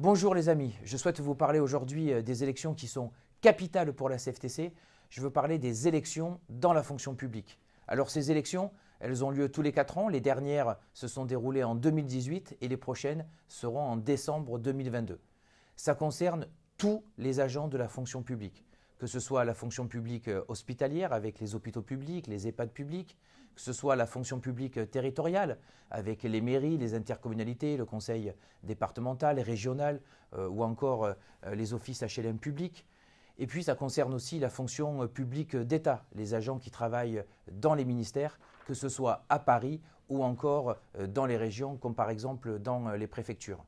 Bonjour les amis, je souhaite vous parler aujourd'hui des élections qui sont capitales pour la CFTC. Je veux parler des élections dans la fonction publique. Alors ces élections, elles ont lieu tous les 4 ans. Les dernières se sont déroulées en 2018 et les prochaines seront en décembre 2022. Ça concerne tous les agents de la fonction publique, que ce soit la fonction publique hospitalière avec les hôpitaux publics, les EHPAD publics, que ce soit la fonction publique territoriale avec les mairies, les intercommunalités, le conseil départemental, régional ou encore les offices HLM publics. Et puis ça concerne aussi la fonction publique d'État, les agents qui travaillent dans les ministères, que ce soit à Paris ou encore dans les régions, comme par exemple dans les préfectures.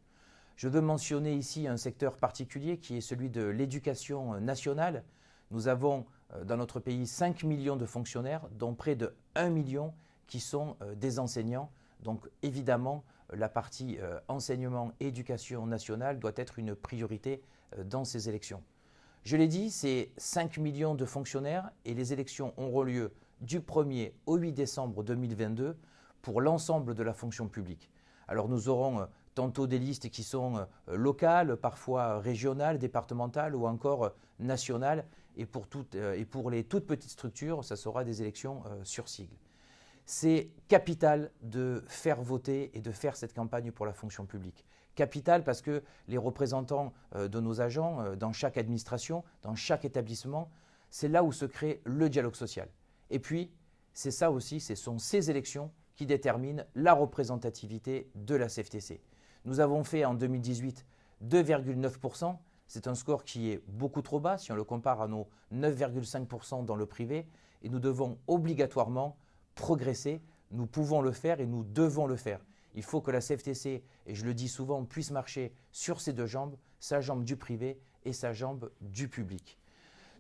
Je veux mentionner ici un secteur particulier qui est celui de l'éducation nationale. Nous avons dans notre pays 5 millions de fonctionnaires, dont près de 1 million qui sont des enseignants. Donc évidemment, la partie enseignement et éducation nationale doit être une priorité dans ces élections. Je l'ai dit, c'est 5 millions de fonctionnaires et les élections auront lieu du 1er au 8 décembre 2022 pour l'ensemble de la fonction publique. Alors nous aurons tantôt des listes qui sont locales, parfois régionales, départementales ou encore nationales. Et pour les toutes petites structures, ça sera des élections sur sigle. C'est capital de faire voter et de faire cette campagne pour la fonction publique. Capital parce que les représentants de nos agents dans chaque administration, dans chaque établissement, c'est là où se crée le dialogue social. Et puis, c'est ça aussi, ce sont ces élections qui déterminent la représentativité de la CFTC. Nous avons fait en 2018 2,9%. C'est un score qui est beaucoup trop bas si on le compare à nos 9,5% dans le privé et nous devons obligatoirement progresser. Nous pouvons le faire et nous devons le faire. Il faut que la CFTC, et je le dis souvent, puisse marcher sur ses deux jambes, sa jambe du privé et sa jambe du public.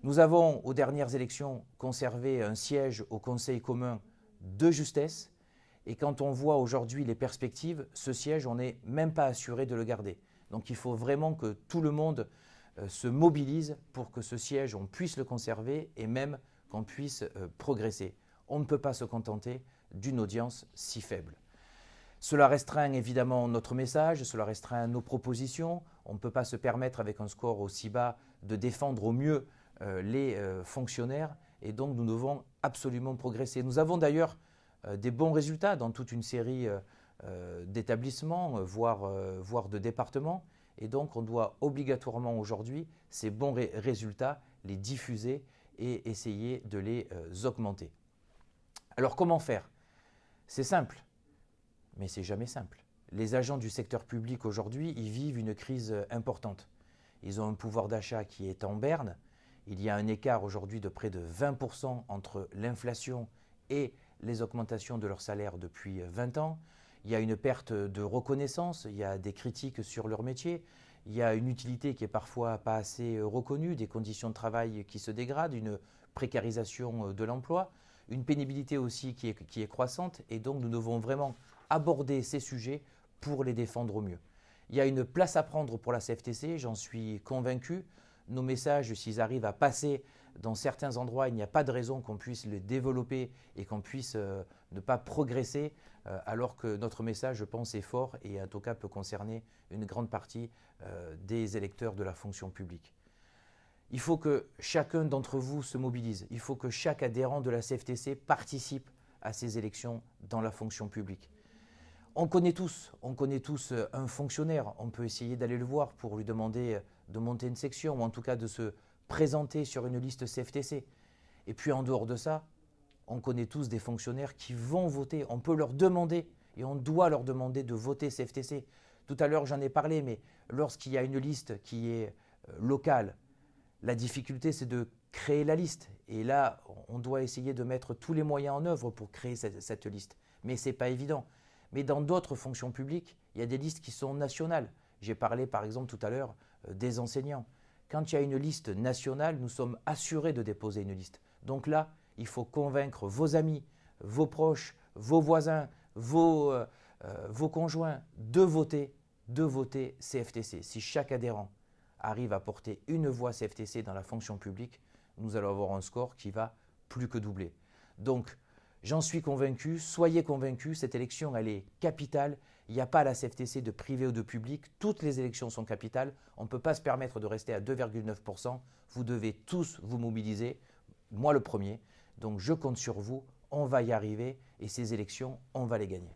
Nous avons aux dernières élections conservé un siège au Conseil commun de justesse et quand on voit aujourd'hui les perspectives, ce siège, on n'est même pas assuré de le garder. Donc il faut vraiment que tout le monde se mobilise pour que ce siège, on puisse le conserver et même qu'on puisse progresser. On ne peut pas se contenter d'une audience si faible. Cela restreint évidemment notre message, cela restreint nos propositions. On ne peut pas se permettre avec un score aussi bas de défendre au mieux les fonctionnaires et donc nous devons absolument progresser. Nous avons d'ailleurs des bons résultats dans toute une série d'établissements, voire de départements. Et donc, on doit obligatoirement aujourd'hui ces bons résultats les diffuser et essayer de les augmenter. Alors, comment faire? C'est simple, mais c'est jamais simple. Les agents du secteur public aujourd'hui, ils vivent une crise importante. Ils ont un pouvoir d'achat qui est en berne. Il y a un écart aujourd'hui de près de 20% entre l'inflation et les augmentations de leur salaire depuis 20 ans. Il y a une perte de reconnaissance, il y a des critiques sur leur métier, il y a une utilité qui est parfois pas assez reconnue, des conditions de travail qui se dégradent, une précarisation de l'emploi, une pénibilité aussi qui est croissante et donc nous devons vraiment aborder ces sujets pour les défendre au mieux. Il y a une place à prendre pour la CFTC, j'en suis convaincu. Nos messages, s'ils arrivent à passer dans certains endroits, il n'y a pas de raison qu'on puisse les développer et qu'on puisse ne pas progresser alors que notre message, je pense, est fort et en tout cas peut concerner une grande partie des électeurs de la fonction publique. Il faut que chacun d'entre vous se mobilise. Il faut que chaque adhérent de la CFTC participe à ces élections dans la fonction publique. On connaît tous un fonctionnaire. On peut essayer d'aller le voir pour lui demander de monter une section ou en tout cas de se présenter sur une liste CFTC. Et puis en dehors de ça, on connaît tous des fonctionnaires qui vont voter. On peut leur demander et on doit leur demander de voter CFTC. Tout à l'heure, j'en ai parlé, mais lorsqu'il y a une liste qui est locale, la difficulté, c'est de créer la liste. Et là, on doit essayer de mettre tous les moyens en œuvre pour créer cette liste. Mais ce n'est pas évident. Mais dans d'autres fonctions publiques, il y a des listes qui sont nationales. J'ai parlé par exemple tout à l'heure des enseignants. Quand il y a une liste nationale, nous sommes assurés de déposer une liste. Donc là, il faut convaincre vos amis, vos proches, vos voisins, vos conjoints de voter CFTC. Si chaque adhérent arrive à porter une voix CFTC dans la fonction publique, nous allons avoir un score qui va plus que doubler. Donc, j'en suis convaincu, soyez convaincus, cette élection, elle est capitale. Il n'y a pas à la CFTC de privé ou de public. Toutes les élections sont capitales. On ne peut pas se permettre de rester à 2,9%. Vous devez tous vous mobiliser, moi le premier. Donc je compte sur vous. On va y arriver et ces élections, on va les gagner.